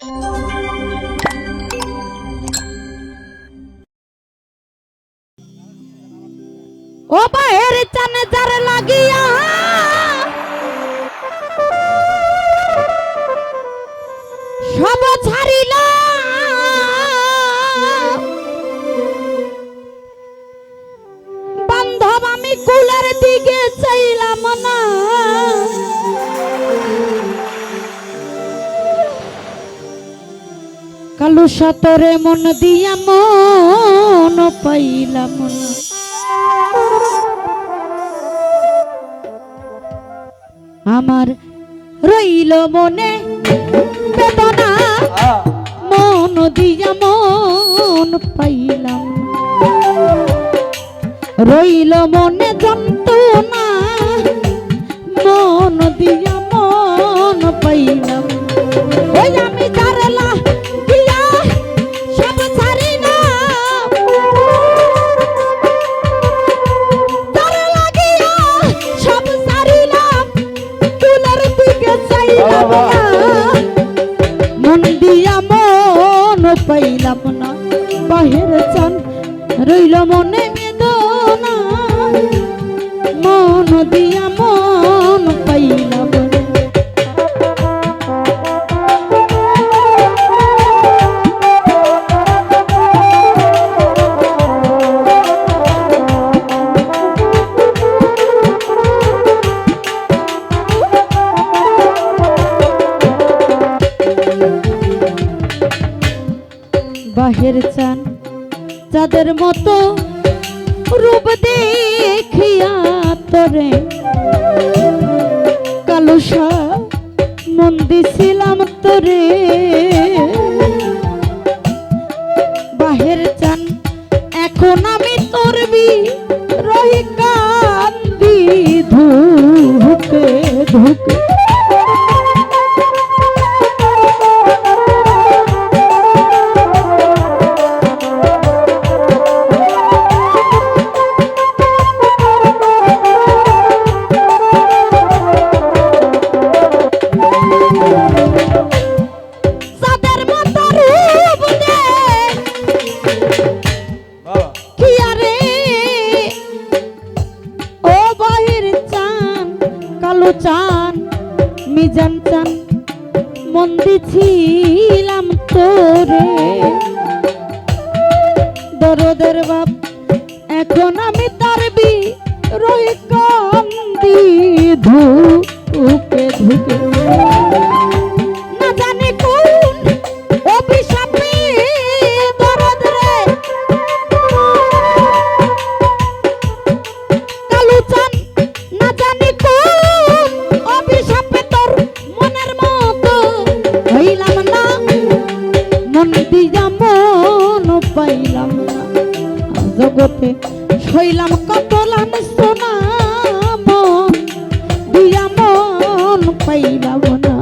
ও বাহের চানে যার লাগিয়া সব ছাড়িল বান্ধব আমি কুলের দিকে চাইলাম না কালু সাতরে মন দিয়া মন পাইলাম না আমার রইল মনে বেদনা মন দিয়া মন পাইলাম রইল মনে যন্ত্রণা মন দিয়া মন পাইলাম ওই আমি জারলা দিয়া সব ছাড়ি না জারলা গিয়া সব ছাড়িলাম কুলের দিকে চাইলাম না মন দিয়া মন পাইলাম না বাহির চান রইল মনে বেদনা মন দিয়া মন পাইলাম বাহির চান যাদের মতো রূপ দেখিয়া তোরে কালুসা মন দিছিলাম তোরে বাহির চান এখন আমি তোর রহি কান্দি ধুকে ধুকে চান মিজান চান মন দিছিলাম তোরে দরদের বাপ এখন আমি তার রই কান্দি ধুকে ধুকে না জানি কোন অভিশাপে দরদ রে কালু চান না জানি পাইলাম না জগতে শৈলাম কত লাঞ্ছনা মন দিয়া মন পাইলাম না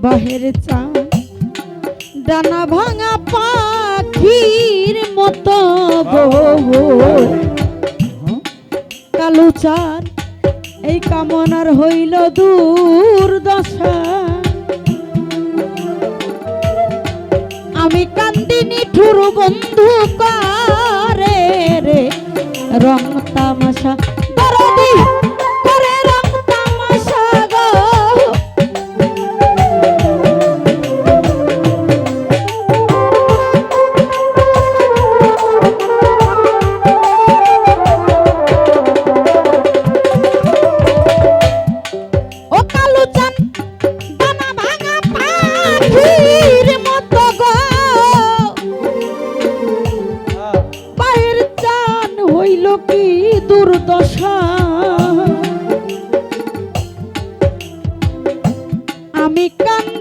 বাহির চান ডানা ভাঙা পাখির মতো কালু চান এই কামনার হইল দুর্দশা আমি কান্দিনি ঠুর বন্ধু করে রে রং তামাশা দরদি করে রং তামাশা গো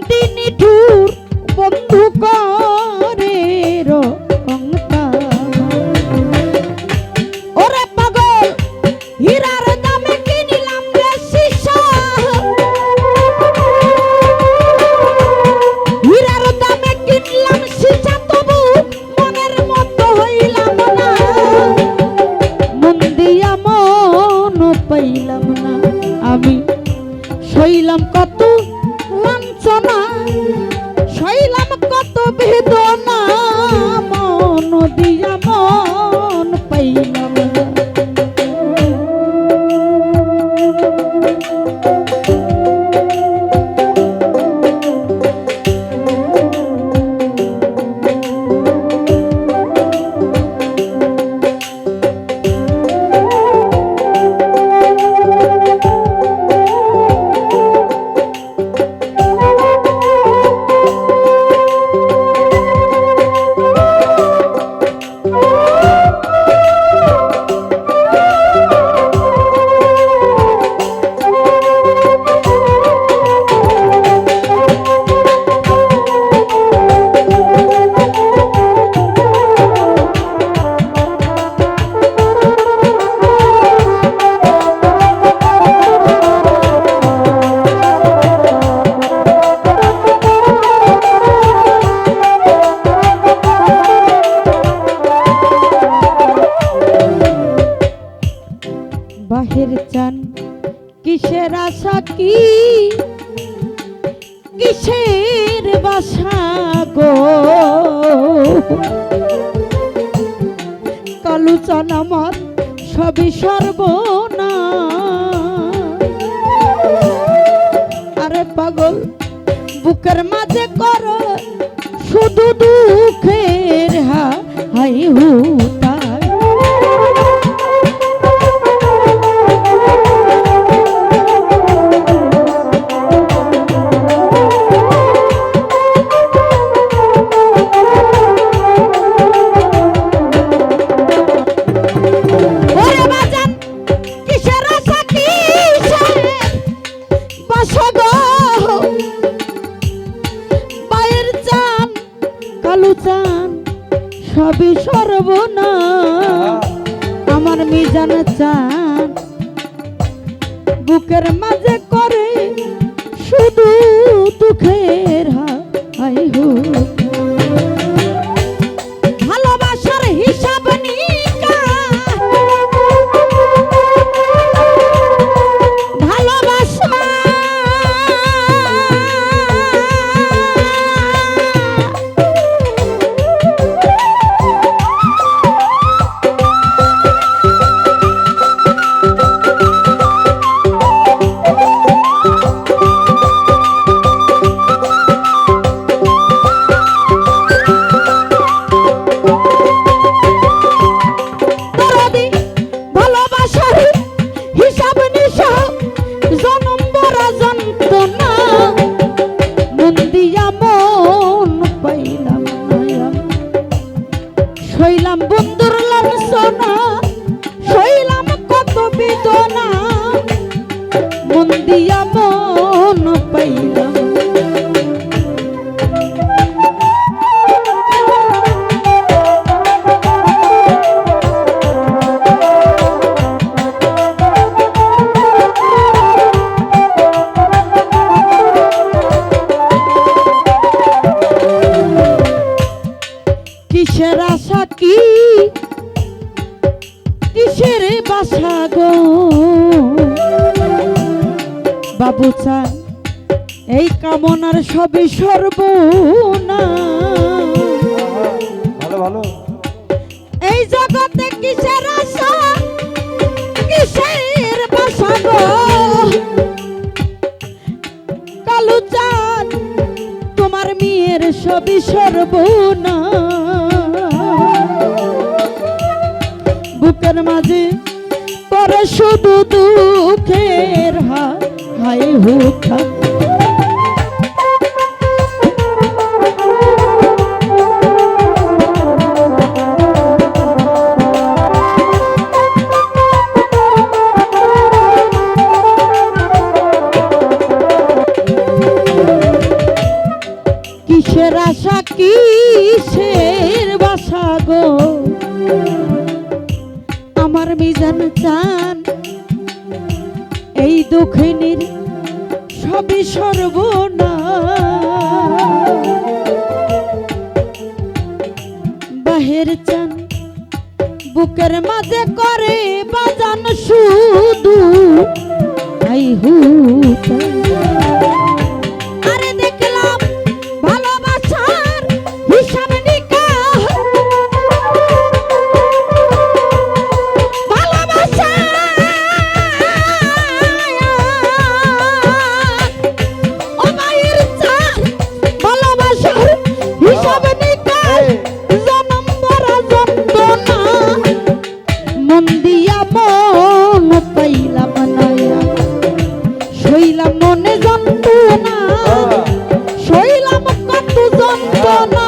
দিনী ঠুর বন্ধু করে রংটা ওরে পাগল হীরার দামে কিনিলাম রে সীসা হীরার দামে কিনলাম সীসা তবু মনের মতো হইলাম না মন দিয়া মন পাইলাম না আমি সইলাম কত লাঞ্ছনা সইলাম কত বেদনা মন দিয়া মন পাইলাম না বাহির চান কিসের আশা কি কিসের বাসা গো কালু চান আমার সবই সর্বনা আরে পাগল বুকের মাঝে কর শুধু দুঃখের হাই হুতা সবই সর্বনা আমার মিজান চান বুকের মাঝে করে শুধু দুঃখের হাই হো ভালোবাসার হিসাব নিকা ভালোবাসা সইলাম বন্ধুর লাঞ্ছনা সইলাম কত বেদনা মন দিয়া মন পাইলাম কিসের আশা কি কিসের বাসা গো বাবু চান এই কামনার সবই সর্বনা ভালো ভালো এই জগতে কিসের আশা কিসের বাসা গো কালু চান তোমার মেয়ের সবই সর্বনা বুকের মাঝে করে শুধু দুঃখের হাই হুকা কিসের আশা কিসের বাসা গো আমার মিজান চান এই দুঃখিনীর সবই সর্বনাশ বাহের চান বুকের মাঝে করে বাজান শুধু আই হু আরে দেখলাম ভালোবাসার হিসাব নিকাশ ভালোবাসা ও মায়ের চান ভালোবাসার হিসাব নিকাশ জনম ভরা যন্ত্রণা মন দিয়া মন পাইলাম না শৈলাম মনে যন্ত্রণা শৈলাম কত যন্ত্রণা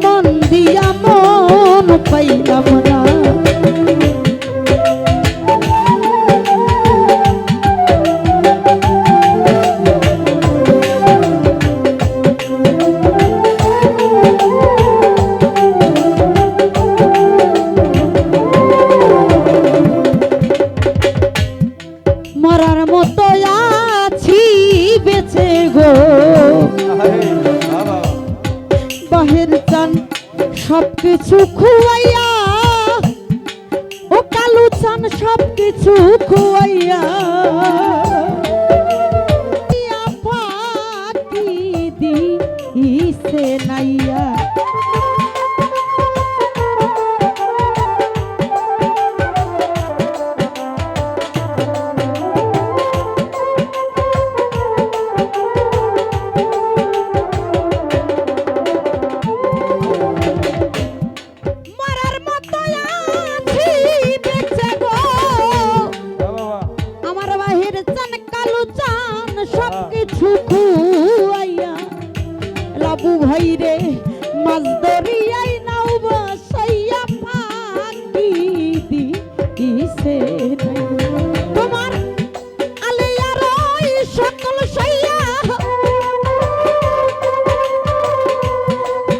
মন দিয়া মন পাইলাম না মরার মতো আছি বেঁচে গো বাহের চান সবকিছু খুয়াইয়া ও কালু চান সবকিছু খুয়াইয়া ফাঁকি দিছে নাইয়া সবকিছু খুয়াইয়া লাবু ভাই রে মাছ দরিয়াই নাও বসাইয়া ফাঁকি দিছে তোমার আলিয়ার ওই সকল সইয়া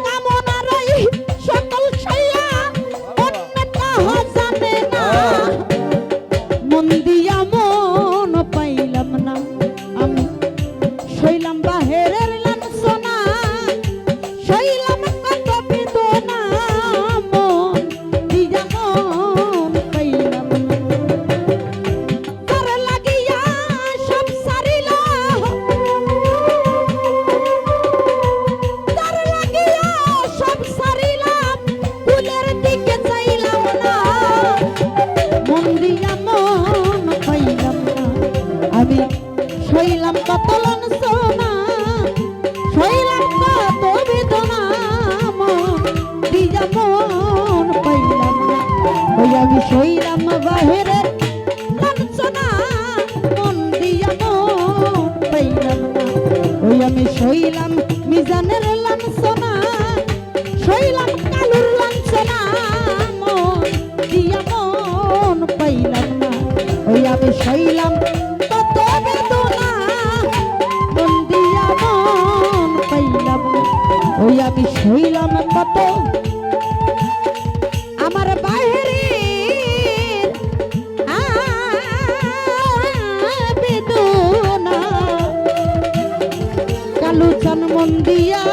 কামনার ওই সকল সইয়া অন্য কাহা জানে না মন দিয়া মন পাইলাম না আমি শৈলাম বাহেরের লাঞ্ছনা শৈলাম কত বেদনা মন দিয়া মন পাইলাম না তার লাগিয়া সব সারিলাম তার লাগিয়া সব সারিলাম ফুলের দিকে চাইলাম না মন দিয়া মন পাইলাম না আমি শৈলাম কত লাঞ্ছনা শৈলাম কত বেদনা মন দিয়া মন পাইলাম না ওই আমি শৈলাম বাহিরের লাঞ্ছনা মন দিয়া মন পাইলাম না ওই আমি শৈলাম মিজানের লাঞ্ছনা শৈলাম কালুর লাঞ্ছনা মন দিয়া মন পাইলাম না ওই আমি শৈলাম কত বেদনা মন দিয়া মন পাইলাম না ওই আমি শৈলাম কত আমার বাহিরের বেদনা কালু চান মন দিয়া